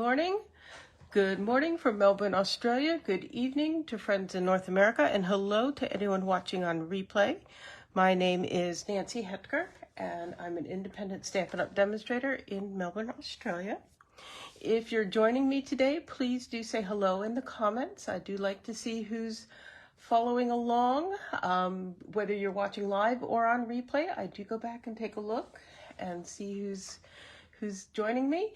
morning. Good morning from Melbourne, Australia. Good evening to friends in North America, and hello to anyone watching on replay. My name is Nancy Hetker, and I'm an independent Stampin' Up! Demonstrator in Melbourne, Australia. If you're joining me today, please do say hello in the comments. I do like to see who's following along, whether you're watching live or on replay. I do go back and take a look and see who's joining me.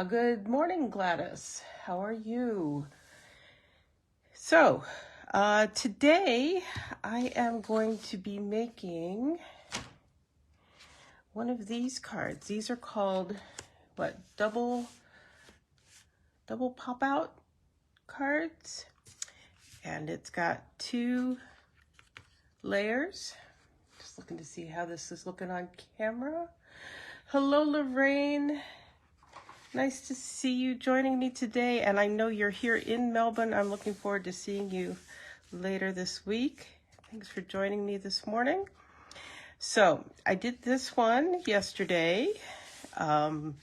Good morning, Gladys. How are you? So, today I am going to be making one of these cards. These are called, double pop-out cards. And it's got 2 layers. Just looking to see how this is looking on camera. Hello, Lorraine. Nice to see you joining me today, and I know you're here in Melbourne. I'm looking forward to seeing you later this week. Thanks for joining me this morning. So I did this one yesterday, and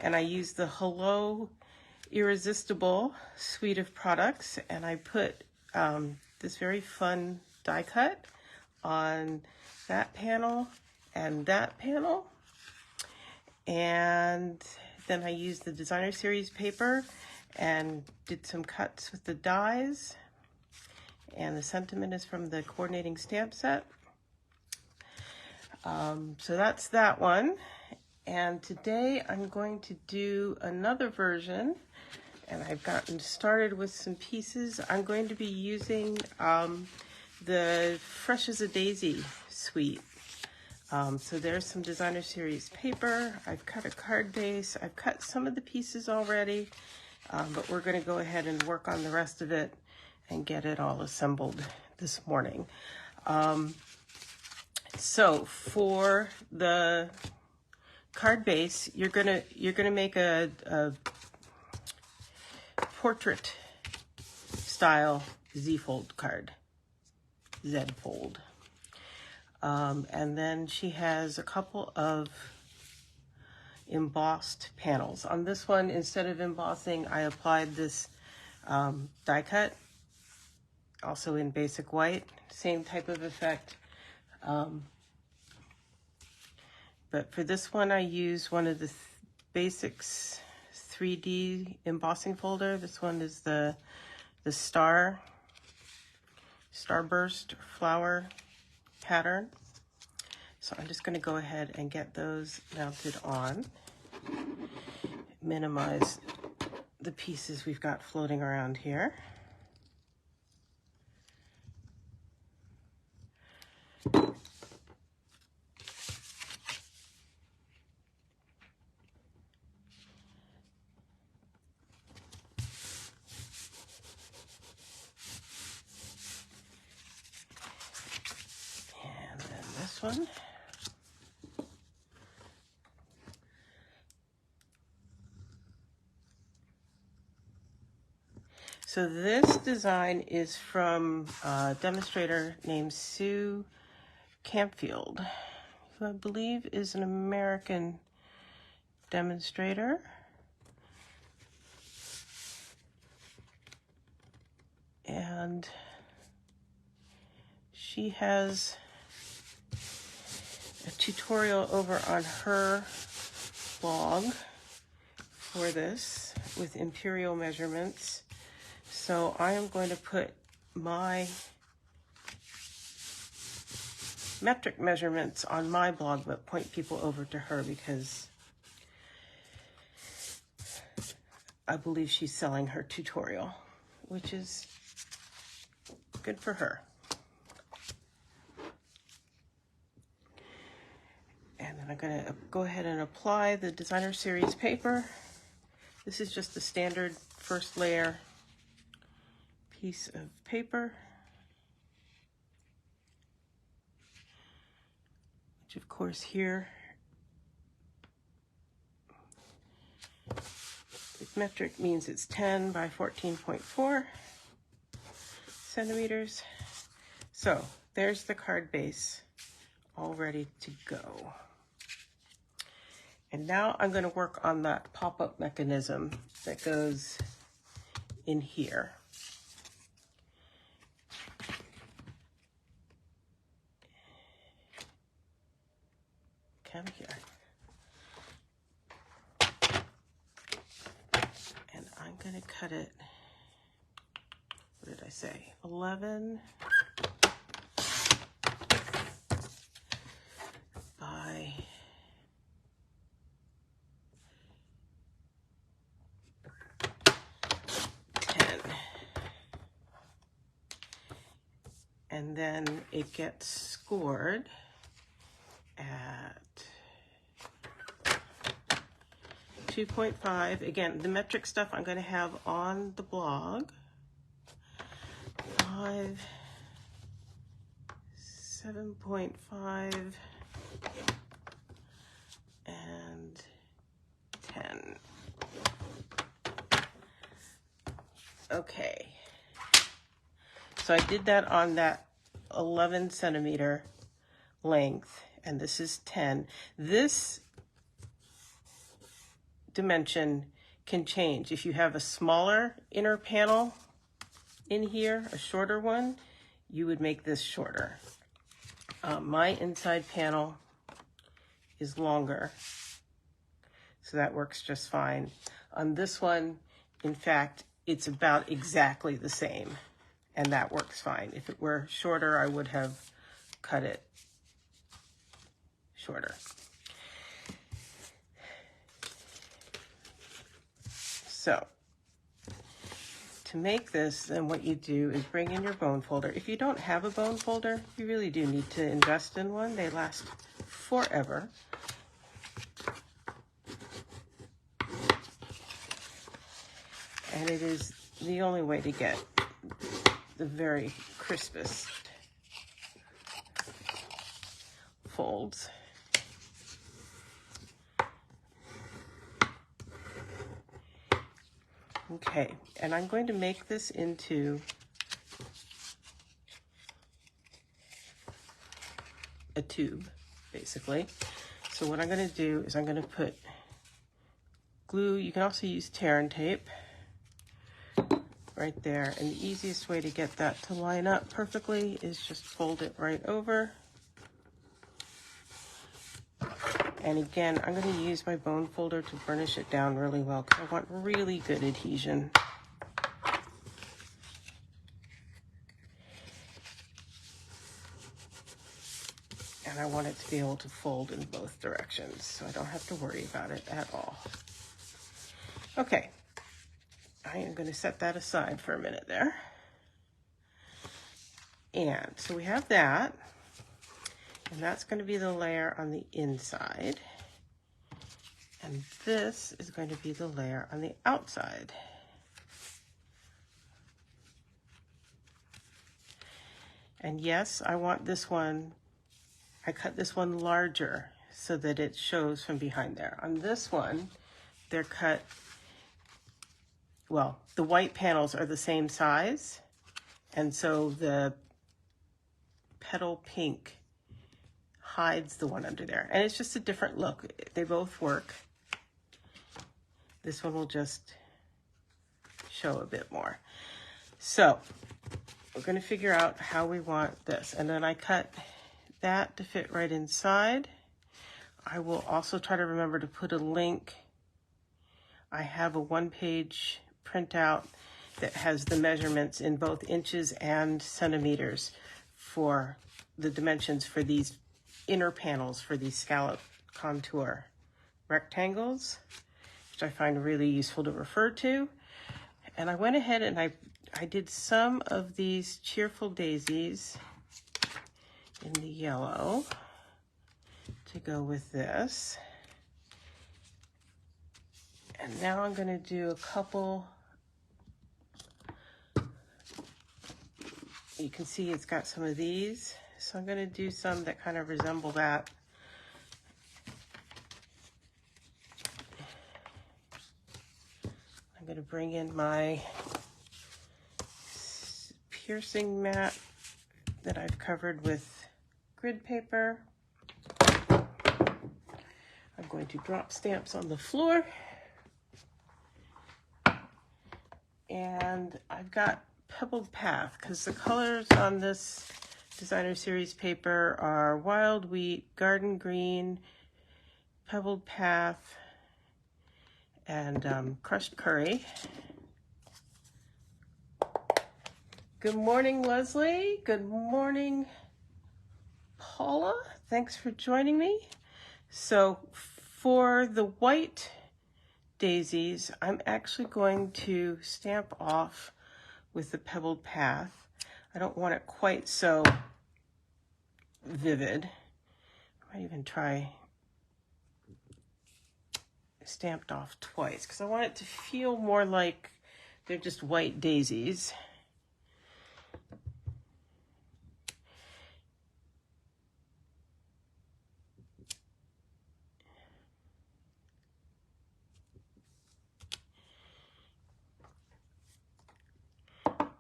I used the Hello Irresistible suite of products, and I put this very fun die cut on that panel and that panel, and then I used the designer series paper and did some cuts with the dies, and the sentiment is from the coordinating stamp set. So that's that one, and today I'm going to do another version, and I've gotten started with some pieces. I'm going to be using the Fresh as a Daisy suite. So there's some designer series paper. I've cut a card base. I've cut some of the pieces already, but we're going to go ahead and work on the rest of it and get it all assembled this morning. So for the card base, you're gonna make a portrait style Z-fold card, Z-fold. And then she has a couple of embossed panels. On this one, instead of embossing, I applied this die cut, also in basic white, same type of effect. But for this one, I use one of the Basics 3D embossing folder. This one is the Starburst flower pattern. So I'm just going to go ahead and get those mounted on, minimize the pieces we've got floating around here. And then this one. So this design is from a demonstrator named Sue Campfield, who I believe is an American demonstrator. And she has a tutorial over on her blog for this with imperial measurements. So I am going to put my metric measurements on my blog, but point people over to her because I believe she's selling her tutorial, which is good for her. And then I'm going to go ahead and apply the designer series paper. This is just the standard first layer piece of paper, which of course here metric means it's 10 by 14.4 centimeters. So there's the card base all ready to go. And now I'm going to work on that pop-up mechanism that goes in here. Come here. And I'm going to cut it, what did I say, 11 by 10. And then it gets scored at 2.5. Again, the metric stuff I'm going to have on the blog. 5, 7.5, and 10. Okay. So I did that on that 11 centimeter length, and this is 10. This dimension can change. If you have a smaller inner panel in here, a shorter one, you would make this shorter. My inside panel is longer, so that works just fine. On this one, in fact, it's about exactly the same, and that works fine. If it were shorter, I would have cut it shorter. So, to make this, then what you do is bring in your bone folder. If you don't have a bone folder, you really do need to invest in one. They last forever. And it is the only way to get the very crispest folds. Okay, and I'm going to make this into a tube, basically. So what I'm going to do is I'm going to put glue. You can also use tear and tape right there. And the easiest way to get that to line up perfectly is just fold it right over. And again, I'm going to use my bone folder to burnish it down really well because I want really good adhesion. And I want it to be able to fold in both directions, so I don't have to worry about it at all. Okay, I am going to set that aside for a minute there. And so we have that. And that's going to be the layer on the inside. And this is going to be the layer on the outside. And yes, I want this one, I cut this one larger so that it shows from behind there. On this one, they're cut, well, the white panels are the same size. And so the petal pink hides the one under there. And it's just a different look. They both work. This one will just show a bit more. So we're going to figure out how we want this. And then I cut that to fit right inside. I will also try to remember to put a link. I have a one-page printout that has the measurements in both inches and centimeters for the dimensions for these inner panels for these scallop contour rectangles, which I find really useful to refer to. And I went ahead and I did some of these cheerful daisies in the yellow to go with this. And now I'm going to do a couple. You can see it's got some of these. So I'm going to do some that kind of resemble that. I'm going to bring in my piercing mat that I've covered with grid paper. I'm going to drop stamps on the floor. And I've got Pebbled Path because the colors on this designer series paper are Wild Wheat, Garden Green, Pebbled Path, and Crushed Curry. Good morning, Leslie. Good morning, Paula. Thanks for joining me. So for the white daisies, I'm actually going to stamp off with the Pebbled Path. I don't want it quite so vivid. I might even try stamped off twice because I want it to feel more like they're just white daisies.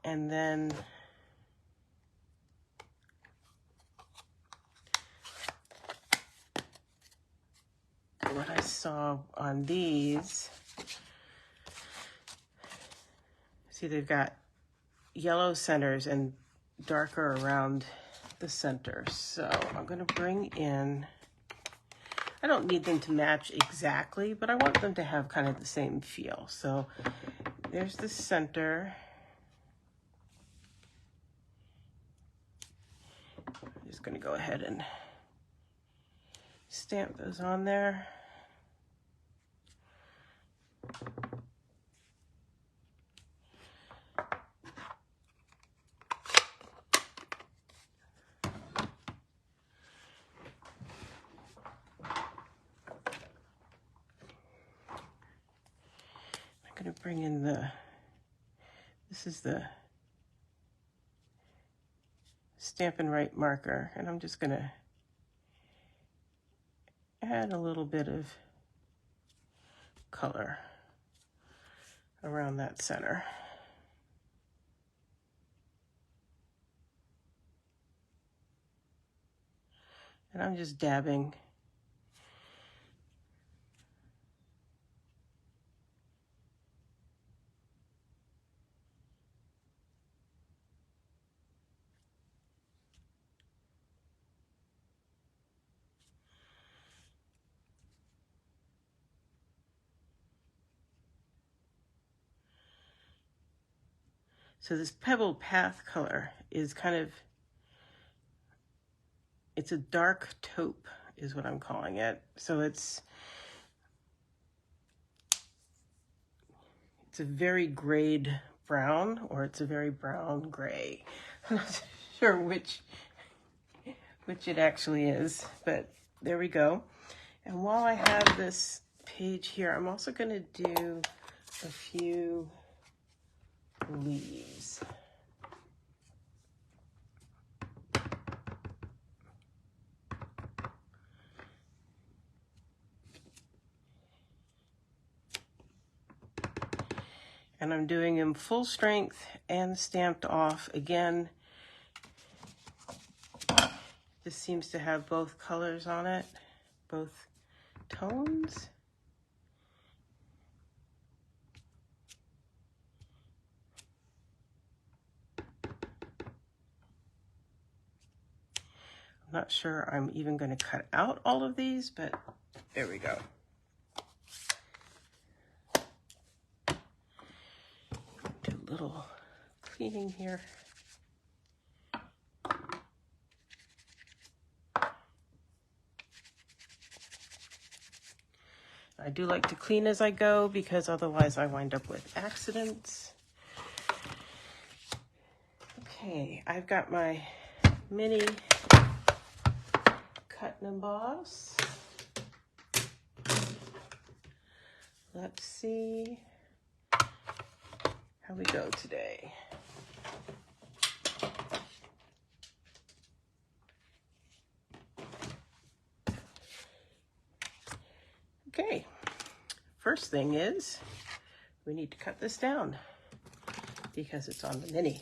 And then what I saw on these, see they've got yellow centers and darker around the center. So I'm going to bring in, I don't need them to match exactly, but I want them to have kind of the same feel. So there's the center. I'm just going to go ahead and stamp those on there. I'm going to bring in this is the Stampin' Write marker, and I'm just going to add a little bit of color around that center. And I'm just dabbing. So this Pebbled Path color is kind of, it's a dark taupe is what I'm calling it. So it's a very grayed brown, or it's a very brown gray. I'm not sure which it actually is, but there we go. And while I have this page here, I'm also going to do a few leaves. And I'm doing them full strength and stamped off. Again, this seems to have both colors on it, both tones. I'm not sure I'm even going to cut out all of these, but there we go. Do a little cleaning here. I do like to clean as I go because otherwise I wind up with accidents. Okay, I've got my mini cut and emboss. Let's see how we go today. Okay, first thing is we need to cut this down because it's on the mini.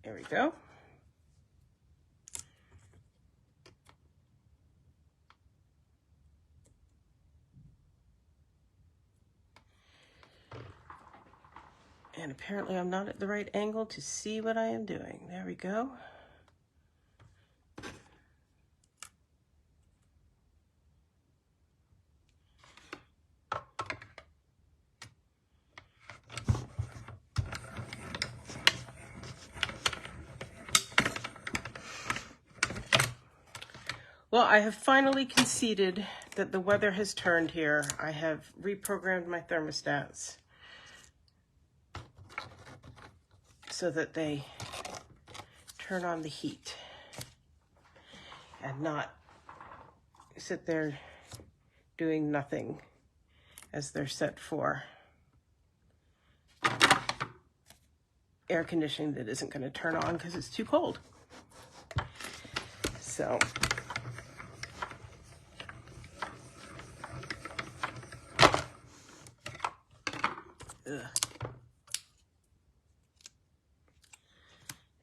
There we go. And apparently I'm not at the right angle to see what I am doing. There we go. Well, I have finally conceded that the weather has turned here. I have reprogrammed my thermostats so that they turn on the heat and not sit there doing nothing as they're set for air conditioning that isn't going to turn on because it's too cold. So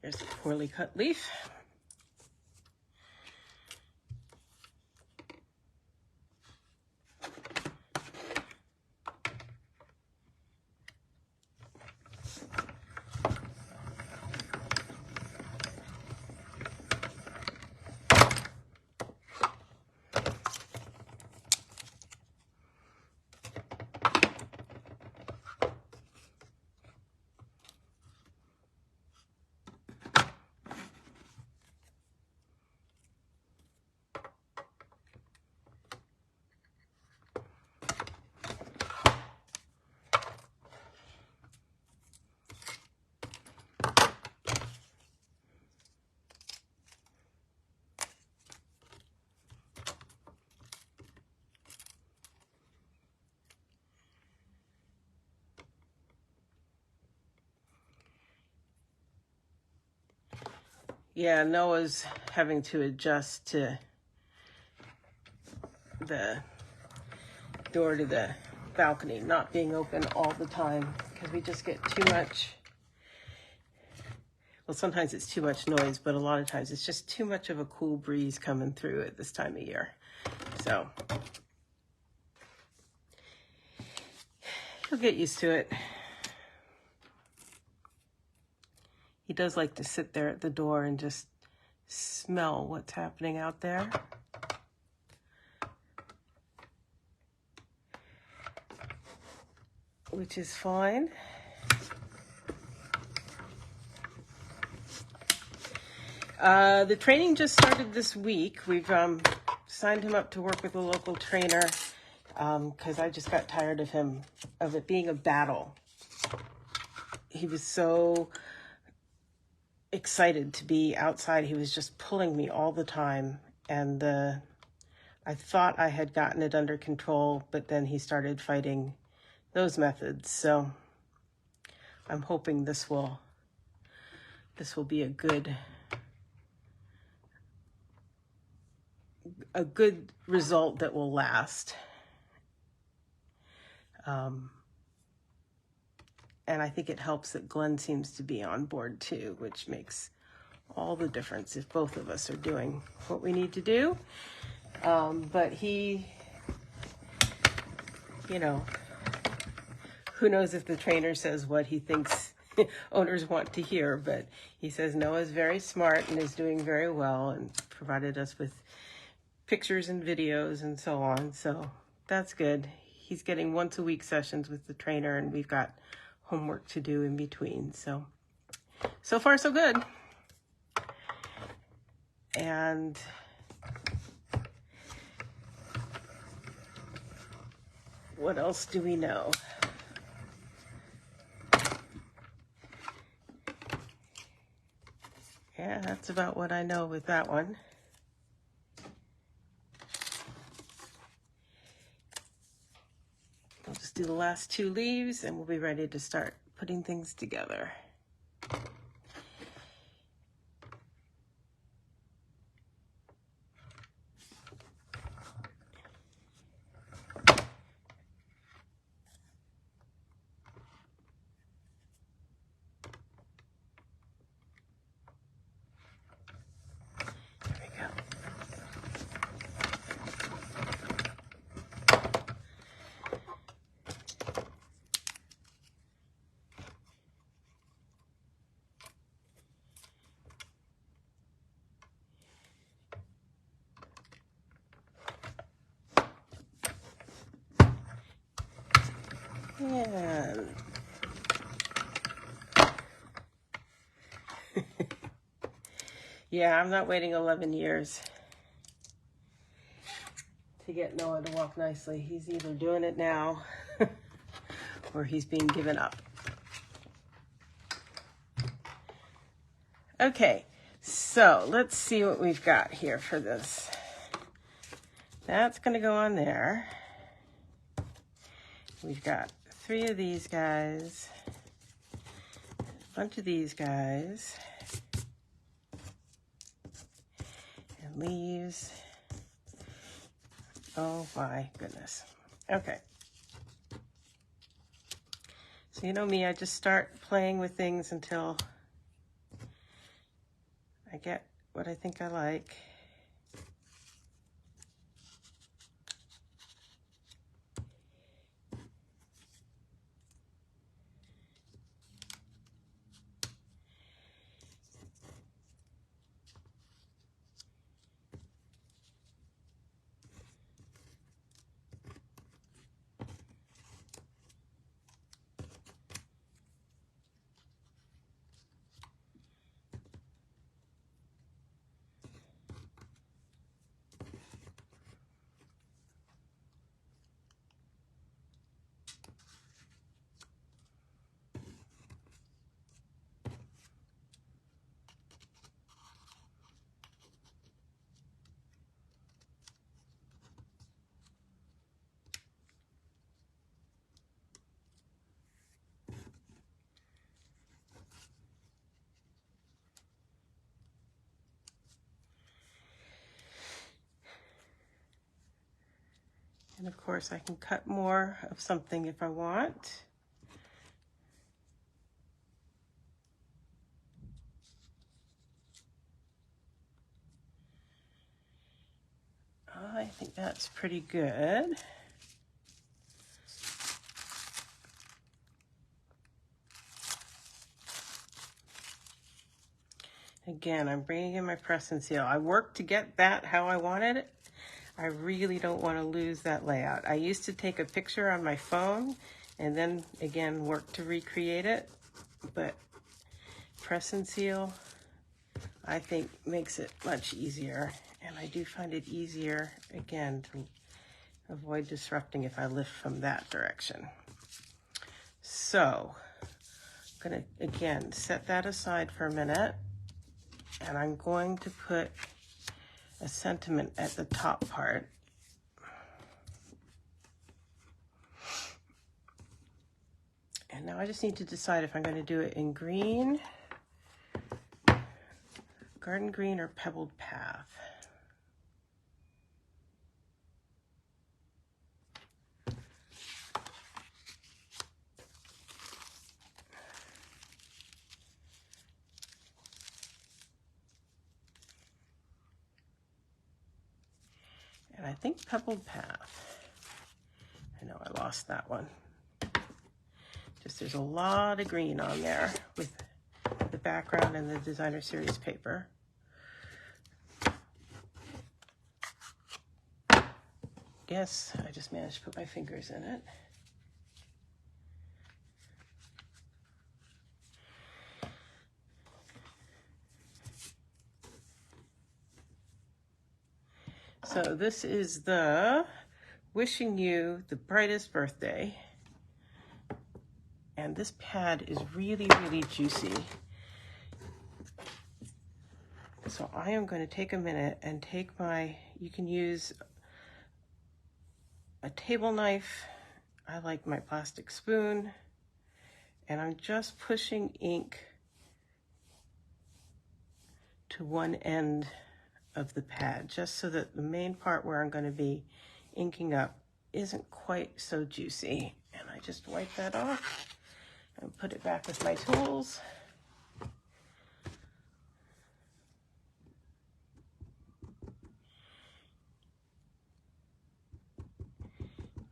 there's a poorly cut leaf. Yeah, Noah's having to adjust to the door to the balcony not being open all the time because we just get too much. Well, sometimes it's too much noise, but a lot of times it's just too much of a cool breeze coming through at this time of year. So he'll get used to it. He does like to sit there at the door and just smell what's happening out there. Which is fine. The training just started this week. We've signed him up to work with a local trainer because I just got tired of it being a battle. He was so excited to be outside. He was just pulling me all the time. And I thought I had gotten it under control, but then he started fighting those methods. So I'm hoping this will be a good result that will last. And I think it helps that Glenn seems to be on board too, which makes all the difference if both of us are doing what we need to do. But he, who knows if the trainer says what he thinks owners want to hear, but he says Noah's very smart and is doing very well and provided us with pictures and videos and so on. So that's good. He's getting once a week sessions with the trainer and we've got homework to do in between. So far so good. And what else do we know? Yeah, that's about what I know with that one. We'll just do the last 2 leaves and we'll be ready to start putting things together. And yeah, I'm not waiting 11 years to get Noah to walk nicely. He's either doing it now or he's being given up. Okay, so let's see what we've got here for this. That's going to go on there. We've got 3 of these guys, a bunch of these guys, and leaves. Oh my goodness. Okay. So you know me, I just start playing with things until I get what I think I like. And of course I can cut more of something if I want. I think that's pretty good. Again, I'm bringing in my press and seal. I worked to get that how I wanted it. I really don't want to lose that layout. I used to take a picture on my phone and then again work to recreate it, but press and seal I think makes it much easier, and I do find it easier again to avoid disrupting if I lift from that direction. So I'm going to again set that aside for a minute, and I'm going to put a sentiment at the top part. And now I just need to decide if I'm going to do it in green, garden green, or pebbled path. And I think pebbled path. I know I lost that one. Just there's a lot of green on there with the background and the designer series paper. Yes, I just managed to put my fingers in it. So this is the Wishing You the Brightest Birthday. And this pad is really, really juicy. So I am going to take a minute and take you can use a table knife. I like my plastic spoon. And I'm just pushing ink to one end of the pad, just so that the main part where I'm going to be inking up isn't quite so juicy. And I just wipe that off and put it back with my tools.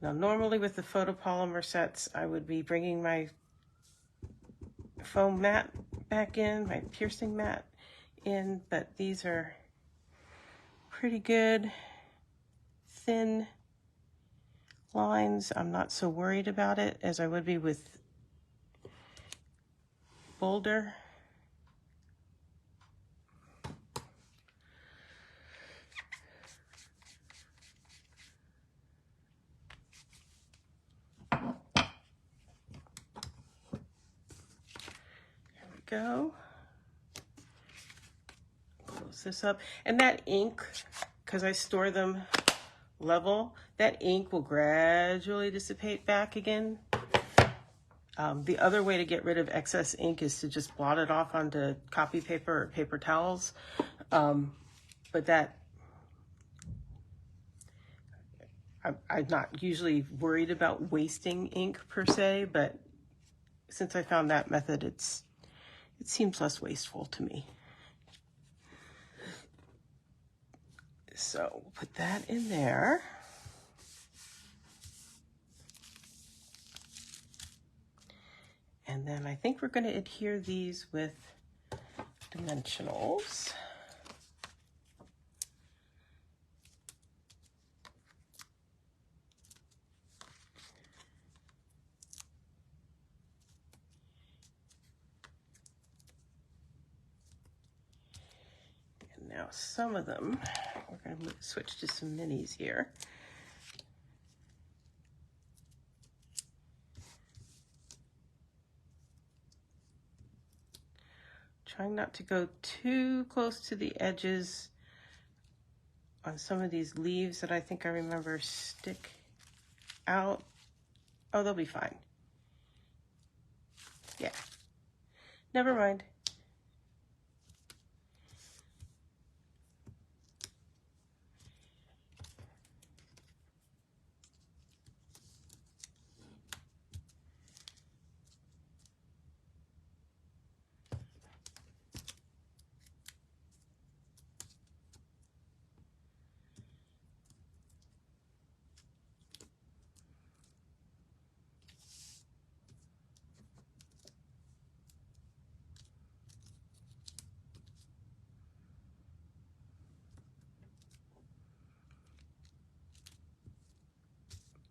Now normally with the photopolymer sets, I would be bringing my foam mat back in, my piercing mat in, but these are pretty good, thin lines, I'm not so worried about it as I would be with Boulder. There we go. Close this up. And that ink, because I store them level, that ink will gradually dissipate back again. The other way to get rid of excess ink is to just blot it off onto copy paper or paper towels. But that, I'm not usually worried about wasting ink per se, but since I found that method, it seems less wasteful to me. So we'll put that in there. And then I think we're going to adhere these with dimensionals. And now some of them, we're going to switch to some minis here. Trying not to go too close to the edges on some of these leaves that I think I remember stick out. Oh, they'll be fine. Yeah, never mind.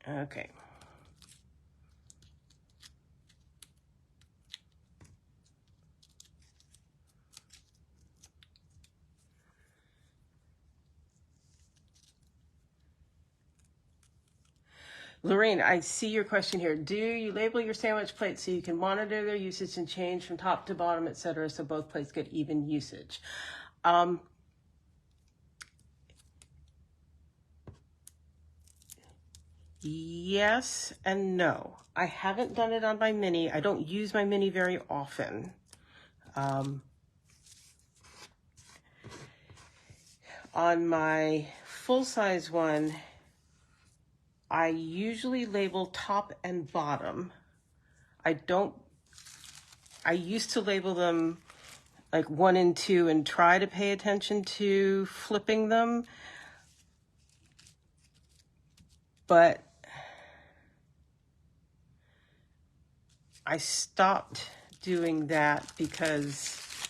Okay. Lorraine, I see your question here. Do you label your sandwich plates so you can monitor their usage and change from top to bottom, etc., so both plates get even usage? Yes and no. I haven't done it on my mini. I don't use my mini very often. On my full-size one, I usually label top and bottom. I used to label them like 1 and 2 and try to pay attention to flipping them. But I stopped doing that because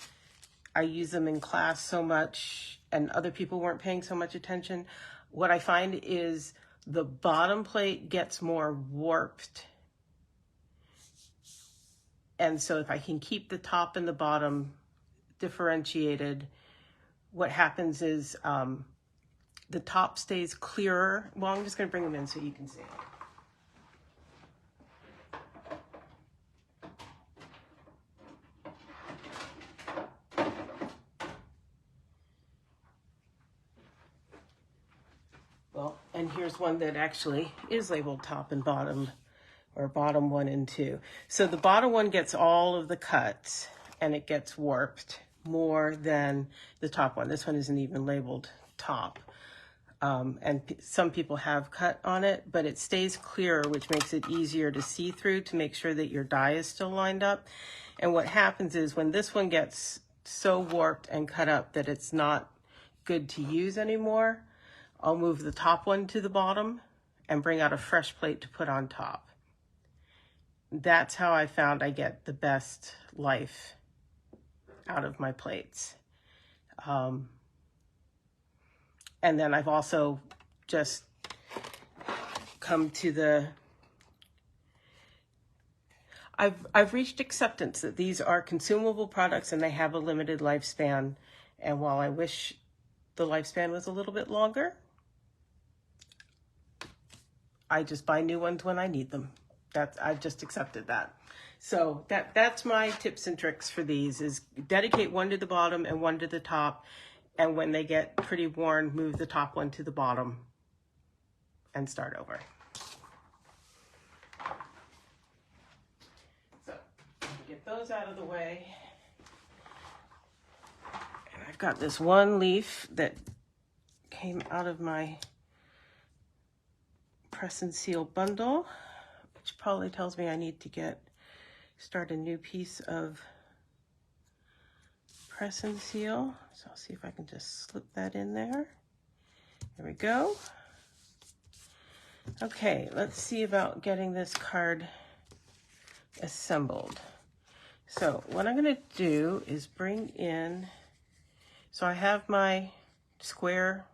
I use them in class so much and other people weren't paying so much attention. What I find is the bottom plate gets more warped. And so if I can keep the top and the bottom differentiated, what happens is the top stays clearer. Well, I'm just going to bring them in so you can see. Well, and here's one that actually is labeled top and bottom, or bottom 1 and 2. So the bottom one gets all of the cuts and it gets warped more than the top one. This one isn't even labeled top. And some people have cut on it, but it stays clearer, which makes it easier to see through to make sure that your die is still lined up. And what happens is when this one gets so warped and cut up that it's not good to use anymore, I'll move the top one to the bottom and bring out a fresh plate to put on top. That's how I found I get the best life out of my plates. And then I've also just come to the, I've reached acceptance that these are consumable products and they have a limited lifespan. And while I wish the lifespan was a little bit longer, I just buy new ones when I need them. I've just accepted that. So that's my tips and tricks for these, is dedicate one to the bottom and one to the top. And when they get pretty worn, move the top one to the bottom and start over. So get those out of the way. And I've got this one leaf that came out of my press and seal bundle, which probably tells me I need to start a new piece of press and seal. So I'll see if I can just slip that in there. There we go. Okay, let's see about getting this card assembled. So what I'm going to do is bring in, so I have my square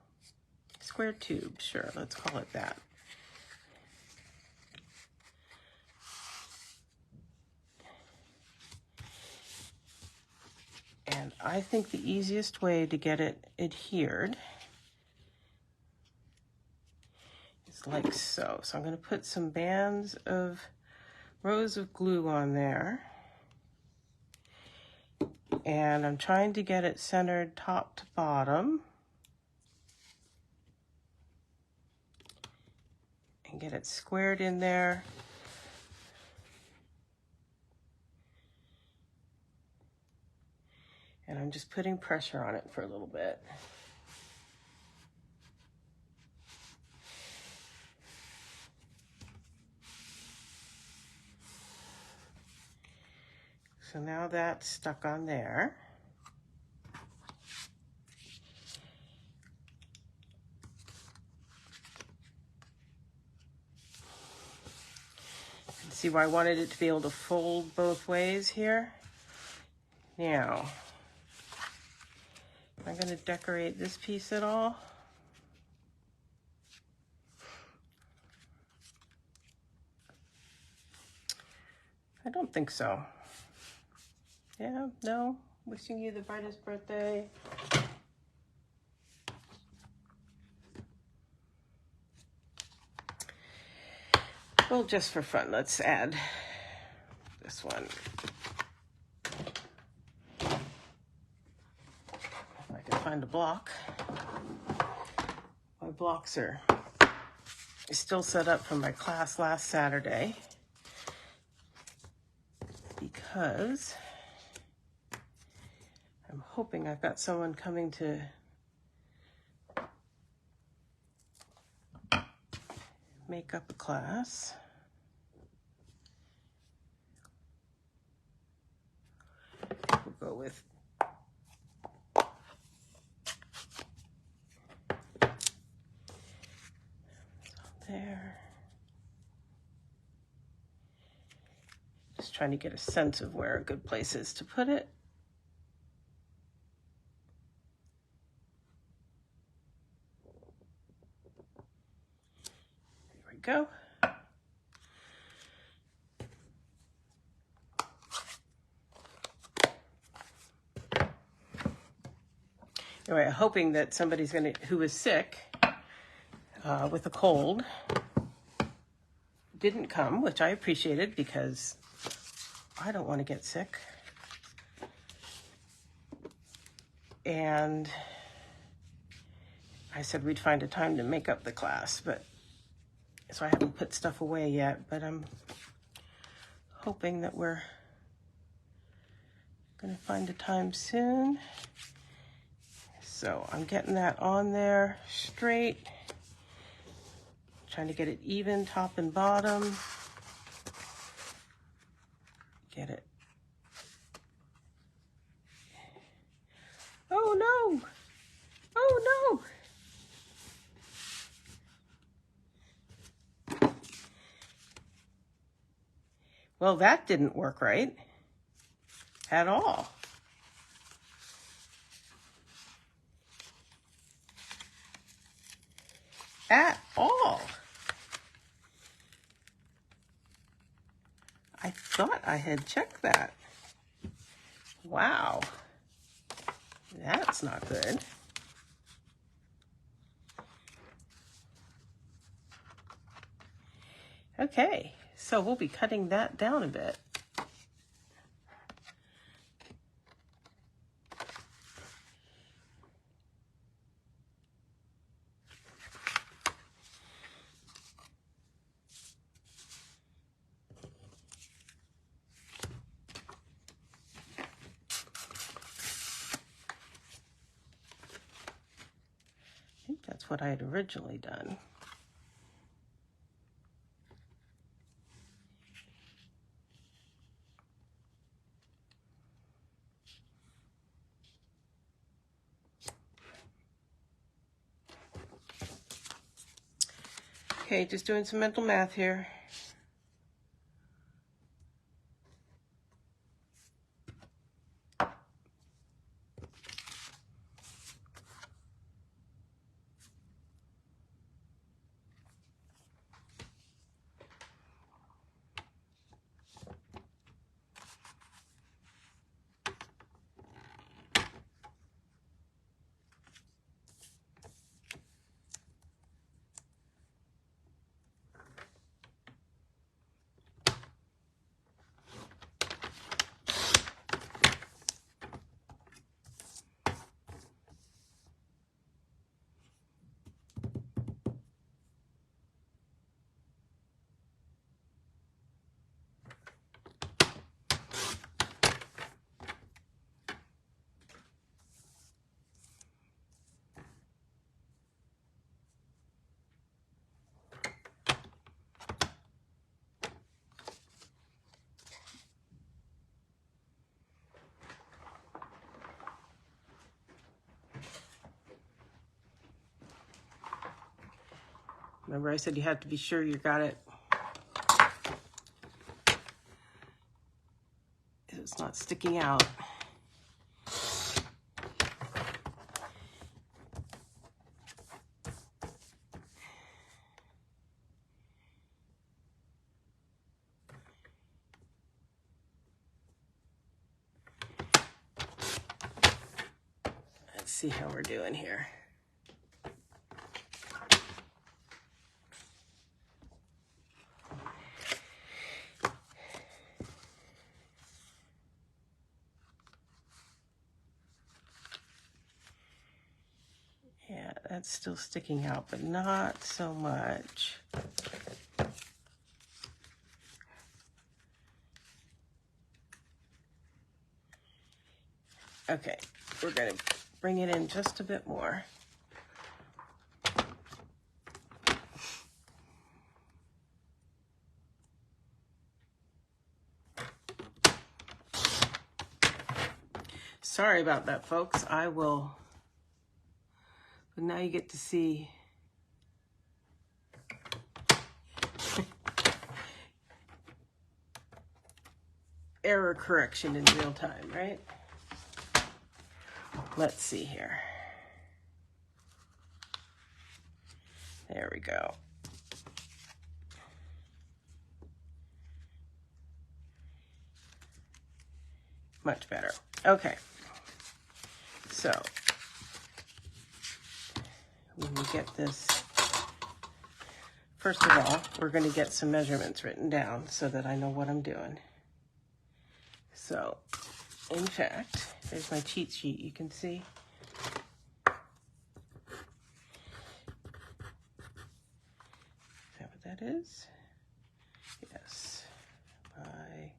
tube, sure, let's call it that. And I think the easiest way to get it adhered is like so. So I'm going to put some rows of glue on there. And I'm trying to get it centered top to bottom. And get it squared in there. And I'm just putting pressure on it for a little bit. So now that's stuck on there. See why I wanted it to be able to fold both ways here? Now, am I going to decorate this piece at all? I don't think so. Yeah, no. Wishing you the brightest birthday. Well, just for fun, let's add this one. If I can find a block. My blocks are still set up from my class last Saturday because I'm hoping I've got someone coming to make up a class. We'll go with there. Just trying to get a sense of where a good place is to put it. There we go. Anyway, hoping that somebody's who is sick with a cold didn't come, which I appreciated because I don't want to get sick. And I said we'd find a time to make up the class, so I haven't put stuff away yet, but I'm hoping that we're going to find a time soon. So I'm getting that on there straight, trying to get it even top and bottom. Get it. Oh no! Oh no! Well, that didn't work right at all. At all. I had checked that. Wow. That's not good. Okay, so we'll be cutting that down a bit. I think that's what I had originally done. Okay, just doing some mental math here. Remember I said you have to be sure you got it. It's not sticking out. Let's see how we're doing here. Yeah, that's still sticking out, but not so much. Okay, we're going to bring it in just a bit more. Sorry about that, folks. I will, but now you get to see error correction in real time, right? Let's see here. There we go. Much better. Okay. So, when we get this, first of all, we're going to get some measurements written down so that I know what I'm doing. So, in fact, there's my cheat sheet, you can see. Is that what that is? Yes. By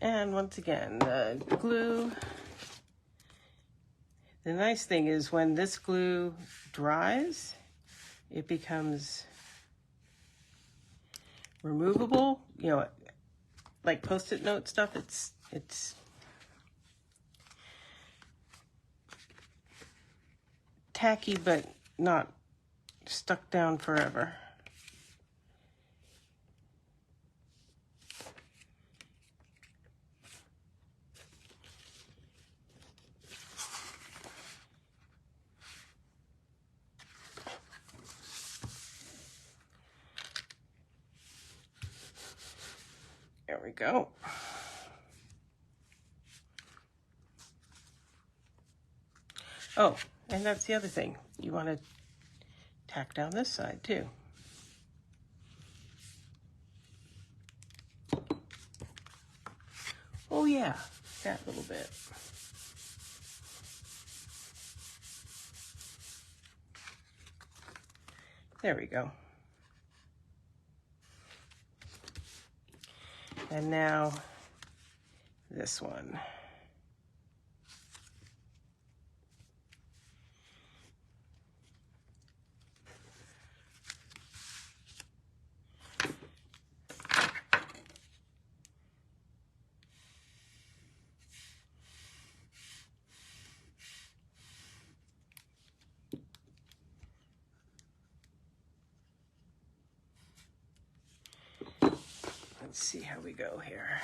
and once again, the glue. The nice thing is when this glue dries, it becomes removable. You know, like Post-it note stuff, it's tacky, but not stuck down forever. we go. Oh, and that's the other thing. You want to tack down this side too. Oh yeah, that little bit. There we go. And now this one. Let's see how we go here.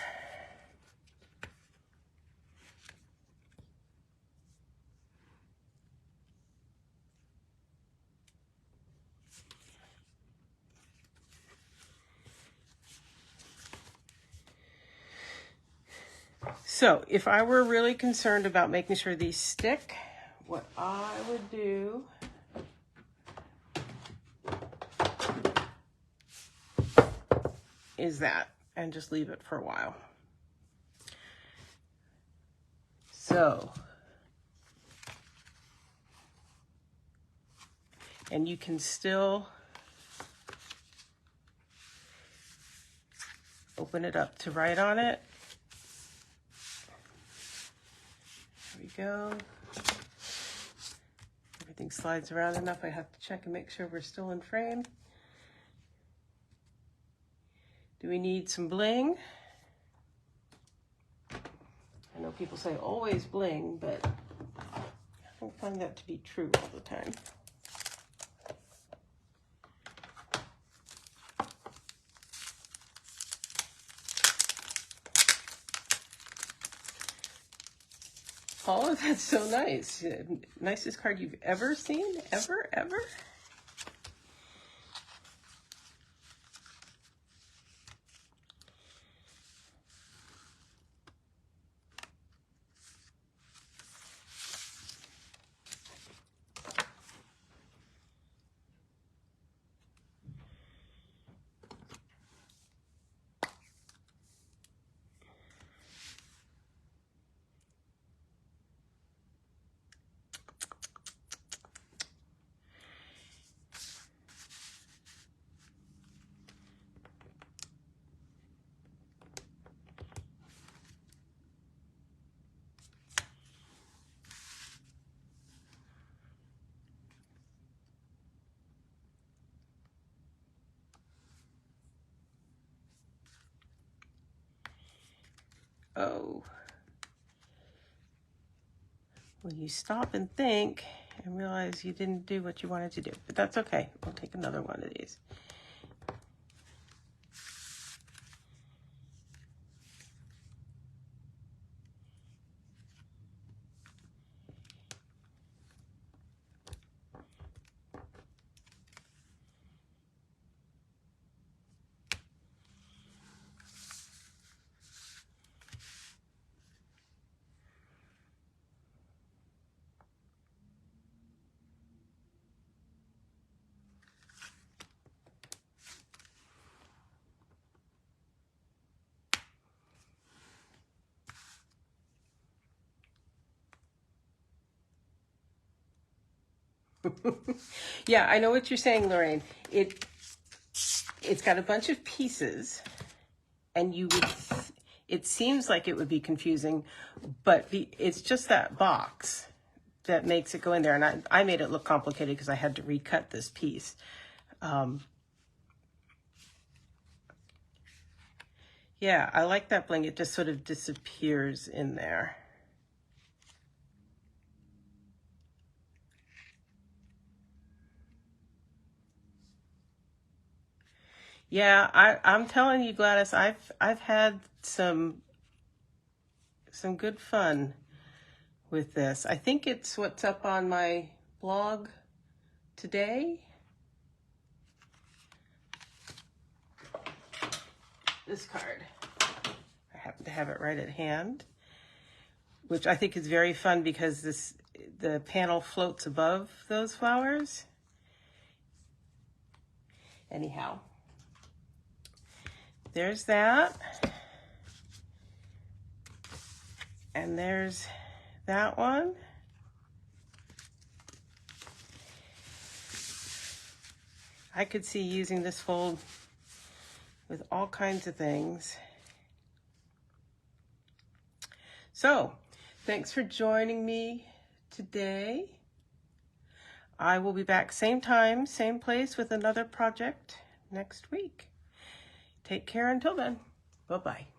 So if I were really concerned about making sure these stick, what I would do is that, and just leave it for a while. So, and you can still open it up to write on it. There we go. Everything slides around enough. I have to check and make sure we're still in frame. Do we need some bling? I know people say always bling, but I don't find that to be true all the time. Oh, that's so nice. Nicest card you've ever seen? Ever? Oh. Well, you stop and think and realize you didn't do what you wanted to do, but that's okay. We'll take another one of these. Yeah, I know what you're saying, Lorraine. It's got a bunch of pieces, and it seems like it would be confusing, but it's just that box that makes it go in there. And I made it look complicated because I had to recut this piece. Yeah, I like that bling. It just sort of disappears in there. Yeah, I'm telling you, Gladys, I've had some good fun with this. I think it's what's up on my blog today. This card. happen to have it right at hand, which I think is very fun because the panel floats above those flowers. Anyhow, there's that. And there's that one. I could see using this fold with all kinds of things. So, thanks for joining me today. I will be back same time, same place with another project next week. Take care until then. Bye-bye.